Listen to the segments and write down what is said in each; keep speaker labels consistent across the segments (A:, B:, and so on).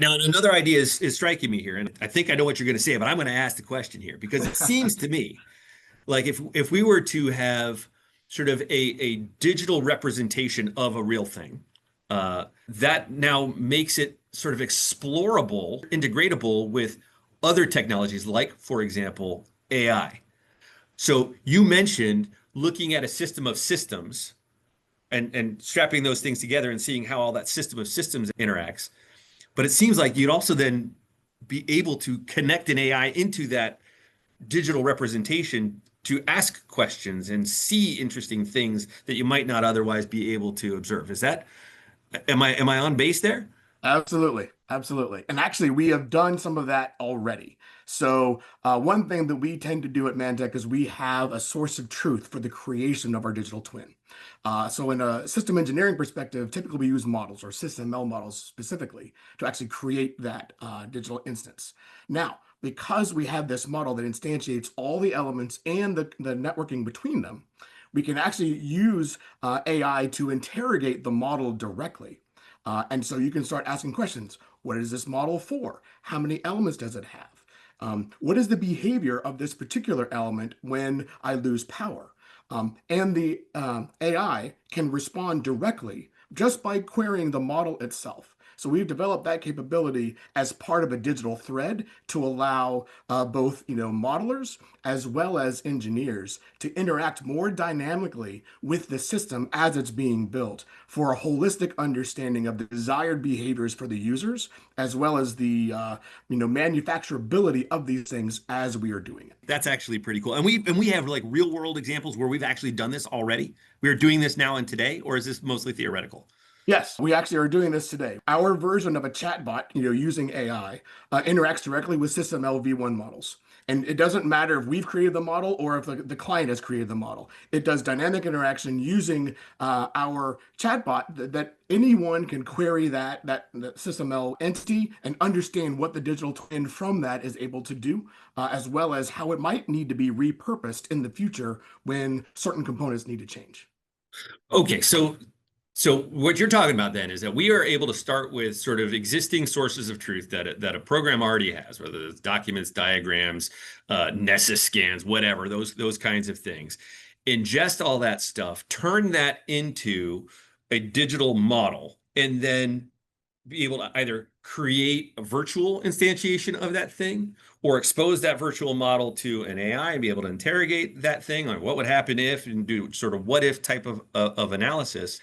A: Now, another idea is striking me here, and I think I know what you're going to say, but I'm going to ask the question here because it seems to me like if we were to have sort of a digital representation of a real thing, that now makes it sort of explorable, integratable with other technologies, like, for example, AI. So you mentioned looking at a system of systems and strapping those things together and seeing how all that system of systems interacts. But it seems like you'd also then be able to connect an AI into that digital representation to ask questions and see interesting things that you might not otherwise be able to observe. Is that, am I on base there?
B: Absolutely. Absolutely. And actually, we have done some of that already. So, one thing that we tend to do at ManTech is we have a source of truth for the creation of our digital twin. So, in a system engineering perspective, typically we use models or SysML models specifically to actually create that digital instance. Now, because we have this model that instantiates all the elements and the networking between them, we can actually use AI to interrogate the model directly. And so you can start asking questions. What is this model for? How many elements does it have? What is the behavior of this particular element when I lose power? And the AI can respond directly just by querying the model itself. So we've developed that capability as part of a digital thread to allow both, modelers as well as engineers to interact more dynamically with the system as it's being built for a holistic understanding of the desired behaviors for the users, as well as the, manufacturability of these things as we are doing it.
A: That's actually pretty cool. And we have like real world examples where we've actually done this already. We are doing this now and today, or is this mostly theoretical?
B: Yes, we actually are doing this today. Our version of a chatbot, using AI, interacts directly with SysML v1 models. And it doesn't matter if we've created the model or if the client has created the model. It does dynamic interaction using our chatbot that anyone can query that SysML entity and understand what the digital twin from that is able to do, as well as how it might need to be repurposed in the future when certain components need to change.
A: Okay, so what you're talking about then is that we are able to start with sort of existing sources of truth that a program already has, whether it's documents, diagrams, Nessus scans, whatever, those kinds of things. Ingest all that stuff, turn that into a digital model, and then be able to either create a virtual instantiation of that thing or expose that virtual model to an AI and be able to interrogate that thing, like what would happen if, and do sort of what if type of analysis.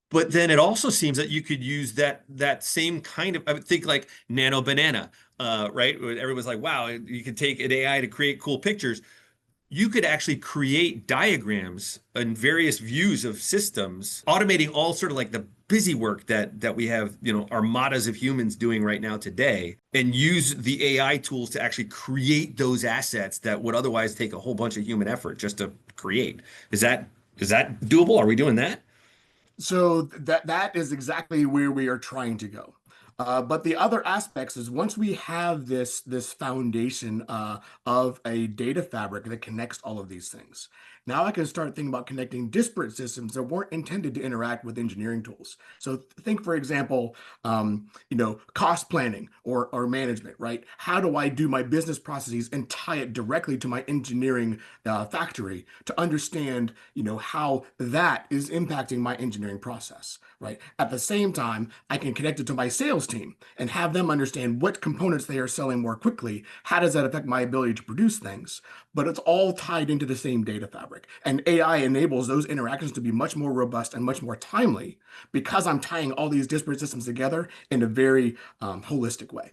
A: But then it also seems that you could use that same kind of, I would think like Nano Banana, right? Everyone's like, wow, you could take an AI to create cool pictures. You could actually create diagrams and various views of systems, automating all sort of like the busy work that we have, armadas of humans doing right now today, and use the AI tools to actually create those assets that would otherwise take a whole bunch of human effort just to create. Is that doable? Are we doing that?
B: So that is exactly where we are trying to go. But the other aspects is once we have this foundation of a data fabric that connects all of these things, now I can start thinking about connecting disparate systems that weren't intended to interact with engineering tools. So think, for example, cost planning or management, right? How do I do my business processes and tie it directly to my engineering factory to understand, how that is impacting my engineering process, right? At the same time, I can connect it to my sales team and have them understand what components they are selling more quickly. How does that affect my ability to produce things? But it's all tied into the same data fabric. And AI enables those interactions to be much more robust and much more timely because I'm tying all these disparate systems together in a very holistic way.